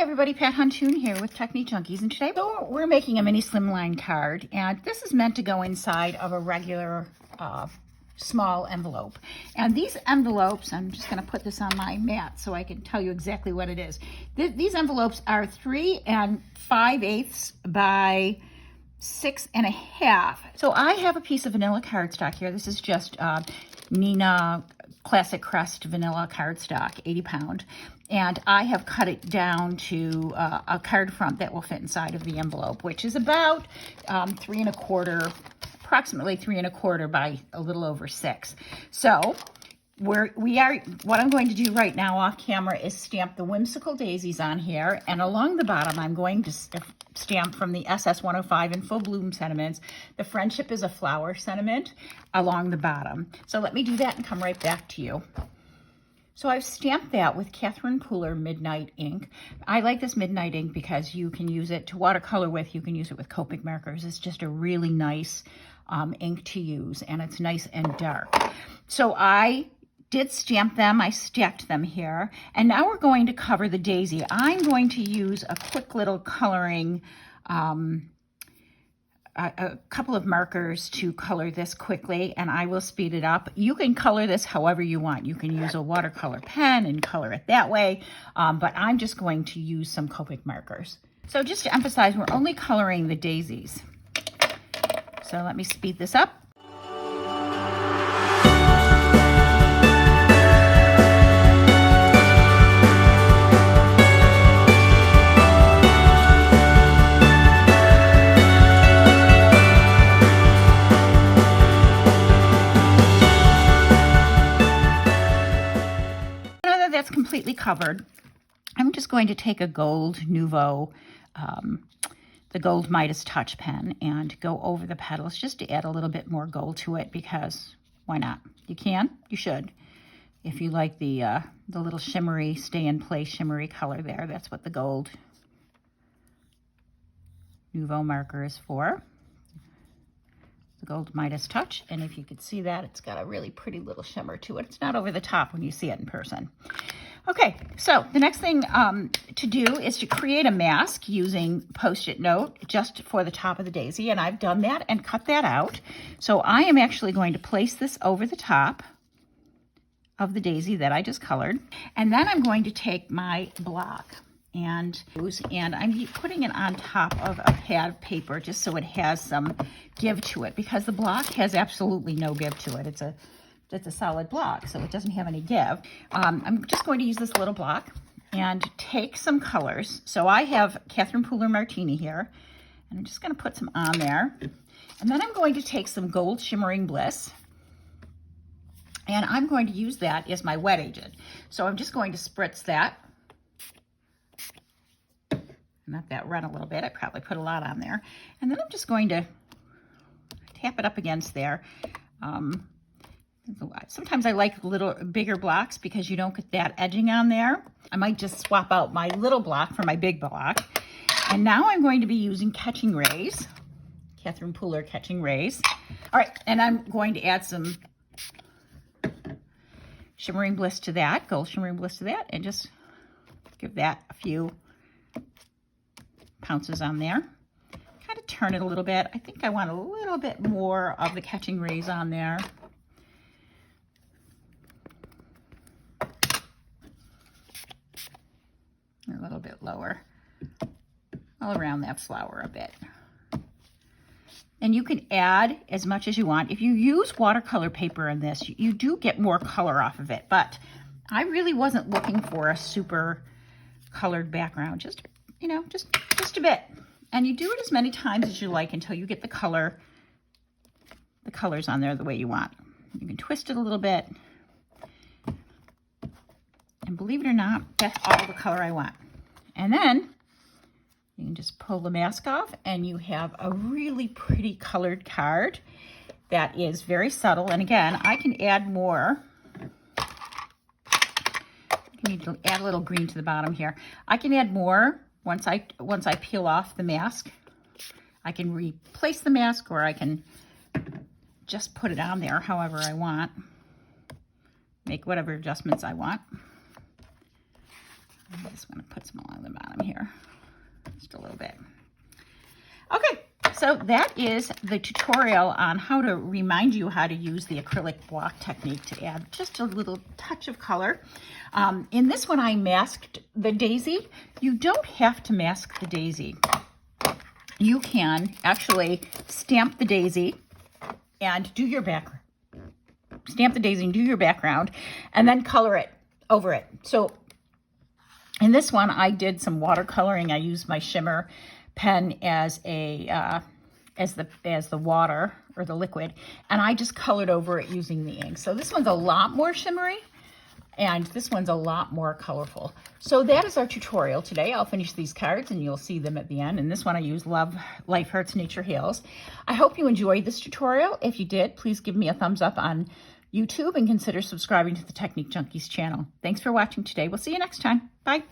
everybody, Pat Huntoon here with Technique Junkies, and today we're making a mini slimline card, and this is meant to go inside of a regular small envelope. And these envelopes, I'm just going to put this on my mat so I can tell you exactly what it is. These envelopes are 3 5/8 by 6 1/2. So I have a piece of vanilla cardstock here. This is just Nina Classic Crest vanilla cardstock, 80 pound. And I have cut it down to a card front that will fit inside of the envelope, which is about 3 1/4, approximately 3 1/4 by a little over 6. So what I'm going to do right now off camera is stamp the whimsical daisies on here, and along the bottom I'm going to stamp from the SS 105 in Full Bloom sentiments. The Friendship is a Flower sentiment along the bottom. So let me do that and come right back to you. So I've stamped that with Catherine Pooler Midnight ink. I like this Midnight ink because you can use it to watercolor with, you can use it with Copic markers. It's just a really nice ink to use, and it's nice and dark. So I did stamp them, I stacked them here, and now we're going to cover the daisy. I'm going to use a quick little coloring, a couple of markers to color this quickly, and I will speed it up. You can color this however you want. You can use a watercolor pen and color it that way, but I'm just going to use some Copic markers. So just to emphasize, we're only coloring the daisies. So let me speed this up. That's completely covered. I'm just going to take a gold Nouveau, the gold Midas Touch pen, and go over the petals just to add a little bit more gold to it, because why not? You can, you should. If you like the little shimmery, stay in place shimmery color there, that's what the gold Nouveau marker is for. The gold Midas Touch, and if you could see that, it's got a really pretty little shimmer to it. It's not over the top when you see it in person. Okay, so the next thing to do is to create a mask using Post-it note just for the top of the daisy, and I've done that and cut that out. So I am actually going to place this over the top of the daisy that I just colored, and then I'm going to take my block and I'm putting it on top of a pad of paper just so it has some give to it, because the block has absolutely no give to it. It's a solid block, so it doesn't have any give. I'm just going to use this little block and take some colors. So I have Catherine Pooler Martini here, and I'm just going to put some on there. And then I'm going to take some Gold Shimmering Bliss, and I'm going to use that as my wet agent. So I'm just going to spritz that. Let that run a little bit. I probably put a lot on there. And then I'm just going to tap it up against there. Sometimes I like little bigger blocks because you don't get that edging on there. I might just swap out my little block for my big block. And now I'm going to be using Catching Rays, Catherine Pooler Catching Rays. All right, and I'm going to add some Shimmering Bliss to that, Gold Shimmering Bliss to that, and just give that a few pounces on there. Kind of turn it a little bit. I think I want a little bit more of the Catching Rays on there. A little bit lower, all around that flower a bit. And you can add as much as you want. If you use watercolor paper in this, you do get more color off of it, but I really wasn't looking for a super colored background, just a bit. And you do it as many times as you like until you get the colors on there the way you want. You can twist it a little bit, and believe it or not, that's all the color I want. And then you can just pull the mask off, and you have a really pretty colored card that is very subtle. And again, I can add more. You need to add a little green to the bottom here. I can add more once I peel off the mask. I can replace the mask, or I can just put it on there however I want. Make whatever adjustments I want. I just want to put some along the bottom here, just a little bit. Okay, so that is the tutorial on how to remind you how to use the acrylic block technique to add just a little touch of color. In this one, I masked the daisy. You don't have to mask the daisy. You can actually stamp the daisy and do your background. Stamp the daisy and do your background, and then color it over it. So in this one, I did some watercoloring. I used my Shimmer pen as a as the water or the liquid, and I just colored over it using the ink. So this one's a lot more shimmery, and this one's a lot more colorful. So that is our tutorial today. I'll finish these cards and you'll see them at the end. And this one I use Love, Life Hurts, Nature Heals. I hope you enjoyed this tutorial. If you did, please give me a thumbs up on YouTube and consider subscribing to the Technique Junkies channel. Thanks for watching today. We'll see you next time. Bye.